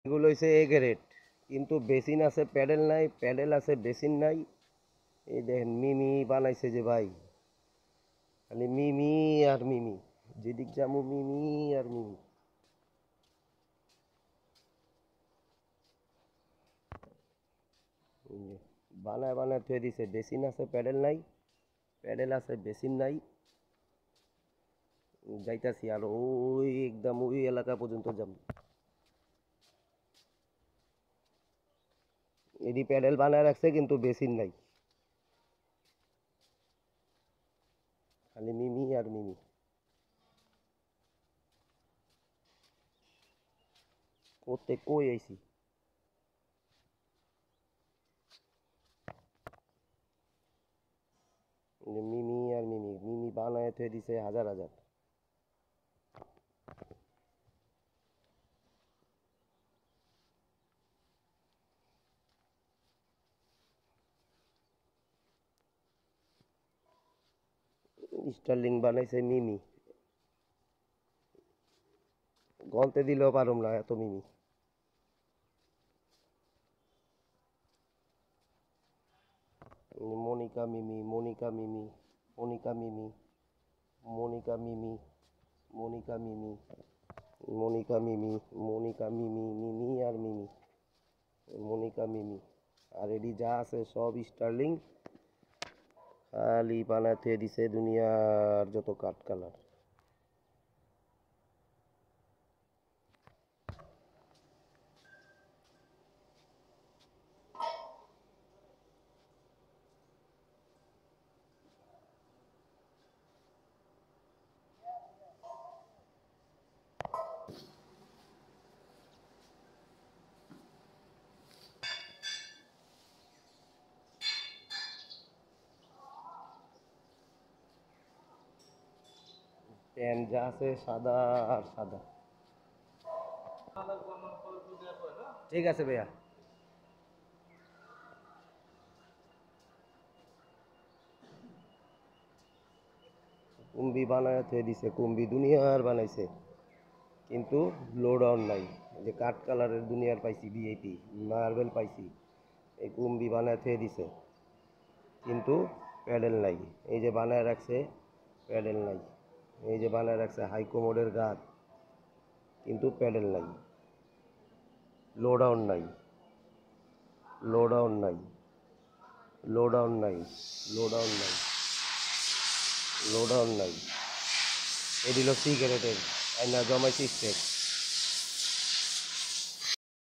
এগুলো হচ্ছে A grade, কিন্তু বেসিন আছে প্যাডেল নাই, প্যাডেল আছে বেসিন নাই। এই দেখেন মিমি বানাইছে যে ভাই, খালি মিমি আর মিমি, যেদিক যাবো মিমি আর মিমি। এই যে বানায় বানায় থুয়ে দিছে, বেসিন আছে প্যাডেল নাই, প্যাডেল আছে বেসিন নাই। যাইতাছি আর ওই একদম ওই এলাকা পর্যন্ত যাব। এডি প্যাডেল বানায় রাখছে কিন্তু বেসিন নাই, খালি মিমি আর মিমি। করতে কই আইছি। এই যে মিমি আর মিমি, মিমি বানায় থুয়ে দিছে হাজার হাজার। স্টার্লিং বানাইছে মিমি, গলতে দিলেও পারুম না এত মিমি। মনিকা মিমি, মনিকা মিমি, মনিকা মিমি, মনিকা মিমি, মনিকা মিমি, মনিকা মিমি, মনিকা মিমি, মিমি আর মিমি, মনিকা মিমি। আর এডি যা আছে সব স্টার্লিং, খালি বানাতে দিছে দুনিয়ার যত কাঠ কালার। প্যান্ট যা আছে সাদা আর সাদা। ঠিক আছে ভাইয়া। কুম্বি বানায় থুয়ে দিছে, কুম্বি দুনিয়ার বানাইছে, কিন্তু লো ডাউন নাই। এই যে কাঠ কালারের দুনিয়ার পাইছি ভিআইপি, মার্বেল পাইছি, এই কুম্বি বানায় থুয়ে দিছে, কিন্তু প্যাডেল নাই। এই যে বানায় রাখছে প্যাডেল নাই। এই যে বানায় রাখছে হাইকোমোডের গাছ, কিন্তু প্যাডেল নাই। লো ডাউন নাই, লো ডাউন নাই, লো ডাউন নাই, লো ডাউন নাই, লো ডাউন নাই। এদিল সিগারেটের আইনা জমাইছি স্টেক।